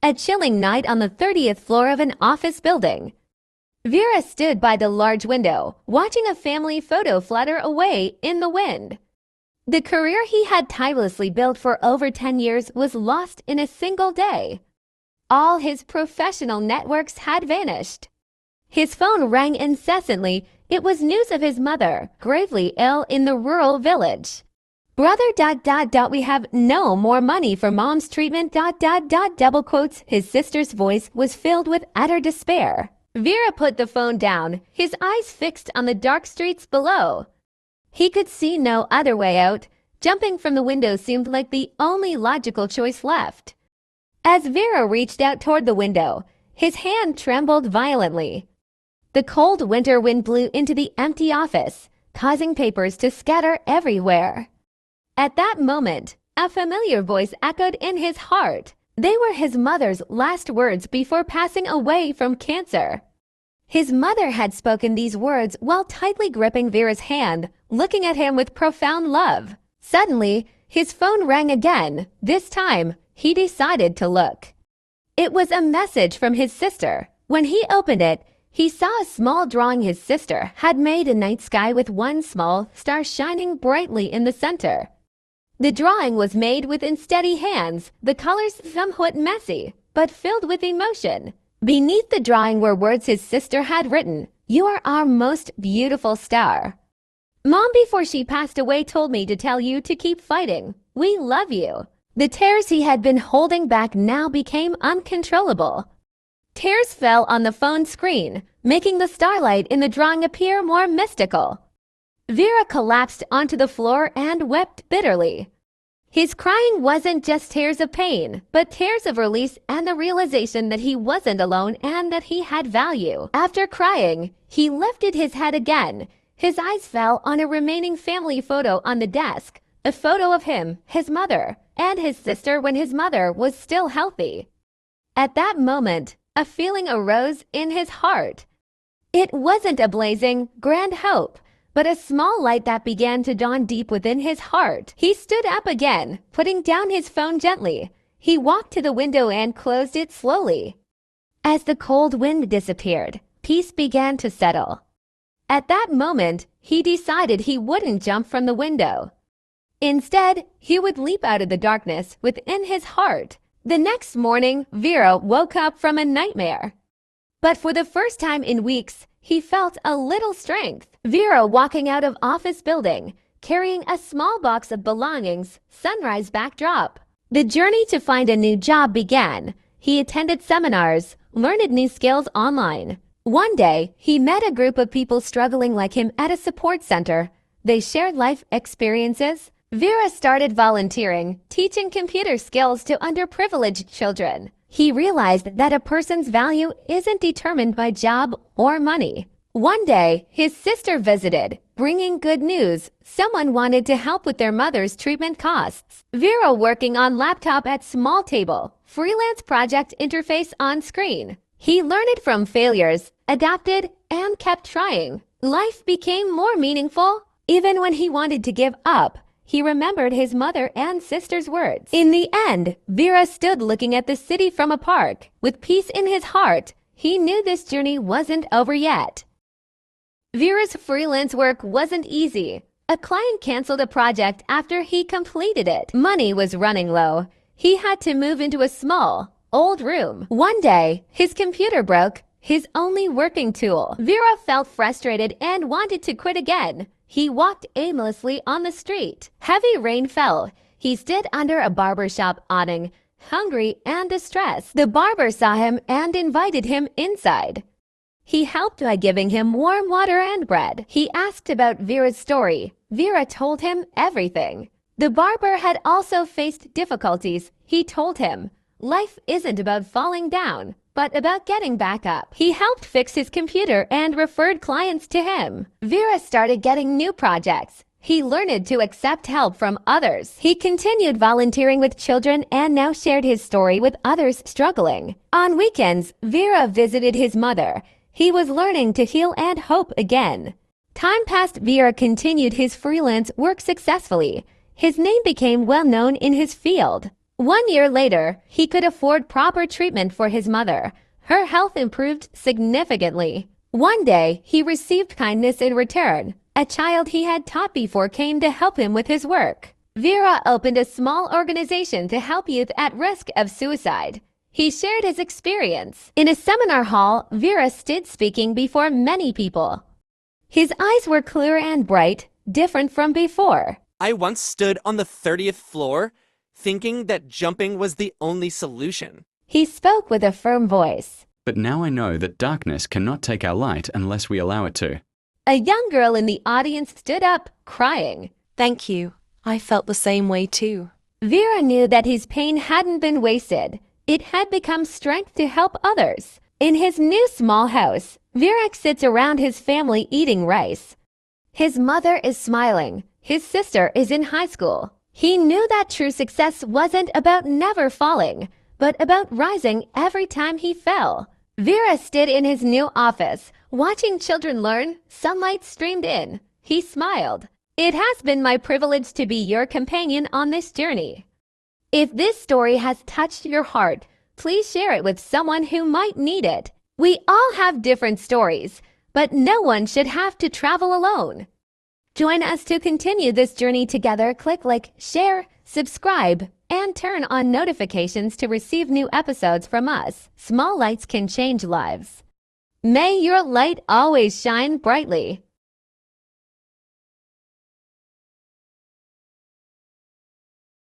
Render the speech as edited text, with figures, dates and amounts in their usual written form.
A chilling night on the 30th floor of an office building. Vera stood by the large window, watching a family photo flutter away in the wind. The career he had tirelessly built for over 10 years was lost in a single day. All his professional networks had vanished. His phone rang incessantly. It was news of his mother, gravely ill in the rural village. Brother, we have no more money for mom's treatment, double quotes. His sister's voice was filled with utter despair. Vira put the phone down, his eyes fixed on the dark streets below. He could see no other way out. Jumping from the window seemed like the only logical choice left. As Vira reached out toward the window, his hand trembled violently. The cold winter wind blew into the empty office, causing papers to scatter everywhere. At that moment, a familiar voice echoed in his heart. They were his mother's last words before passing away from cancer. His mother had spoken these words while tightly gripping Vira's hand, looking at him with profound love. Suddenly, his phone rang again. This time, he decided to look. It was a message from his sister. When he opened it, he saw a small drawing his sister had made a night sky with one small star shining brightly in the center. The drawing was made with unsteady hands, the colors somewhat messy, but filled with emotion. Beneath the drawing were words his sister had written, "You are our most beautiful star. Mom, before she passed away, told me to tell you to keep fighting. We love you." The tears he had been holding back now became uncontrollable. Tears fell on the phone screen, making the starlight in the drawing appear more mystical. Vira collapsed onto the floor and wept bitterly. His crying wasn't just tears of pain, but tears of release and the realization that he wasn't alone and that he had value. After crying, he lifted his head again. His eyes fell on a remaining family photo on the desk, a photo of him, his mother, and his sister when his mother was still healthy. At that moment, a feeling arose in his heart. It wasn't a blazing, grand hope, but a small light that began to dawn deep within his heart. He stood up again, putting down his phone gently. He walked to the window and closed it slowly. As the cold wind disappeared, peace began to settle. At that moment, he decided he wouldn't jump from the window. Instead, he would leap out of the darkness within his heart. The next morning, Vira woke up from a nightmare. But for the first time in weeks, he felt a little strength. Vira walking out of office building, carrying a small box of belongings, sunrise backdrop. The journey to find a new job began. He attended seminars, learned new skills online. One day, he met a group of people struggling like him at a support center. They shared life experiences. Vira started volunteering, teaching computer skills to underprivileged children. He realized that a person's value isn't determined by job or money. One day, his sister visited, bringing good news. Someone wanted to help with their mother's treatment costs. Vira working on laptop at small table, freelance project interface on screen. He learned from failures, adapted, and kept trying. Life became more meaningful. Even when he wanted to give up, he remembered his mother and sister's words. In the end, Vira stood looking at the city from a park. With peace in his heart, he knew this journey wasn't over yet. Vira's freelance work wasn't easy. A client canceled a project after he completed it. Money was running low. He had to move into a small, old room. One day, his computer broke, his only working tool. Vira felt frustrated and wanted to quit again. He walked aimlessly on the street. Heavy rain fell. He stood under a barbershop awning, hungry and distressed. The barber saw him and invited him inside. He helped by giving him warm water and bread. He asked about Vira's story. Vira told him everything. The barber had also faced difficulties. He told him, life isn't about falling down, but about getting back up. He helped fix his computer and referred clients to him. Vira started getting new projects. He learned to accept help from others. He continued volunteering with children and now shared his story with others struggling. On weekends, Vira visited his mother. He was learning to heal and hope again. Time passed. Vira continued his freelance work successfully. His name became well known in his field. 1 year later, he could afford proper treatment for his mother. Her health improved significantly. One day, he received kindness in return. A child he had taught before came to help him with his work. Vira opened a small organization to help youth at risk of suicide. He shared his experience. In a seminar hall, Vira stood speaking before many people. His eyes were clear and bright, different from before. I once stood on the 30th floor, thinking that jumping was the only solution. He spoke with a firm voice. But now I know that darkness cannot take our light unless we allow it to. A young girl in the audience stood up, crying. Thank you. I felt the same way too. Vira knew that his pain hadn't been wasted. It had become strength to help others. In his new small house, Vira sits around his family eating rice. His mother is smiling. His sister is in high school. He knew that true success wasn't about never falling, but about rising every time he fell. Vira stood in his new office, watching children learn. Sunlight streamed in. He smiled. It has been my privilege to be your companion on this journey. If this story has touched your heart, please share it with someone who might need it. We all have different stories, but no one should have to travel alone. Join us to continue this journey together. Click like, share, subscribe, and turn on notifications to receive new episodes from us. Small lights can change lives. May your light always shine brightly.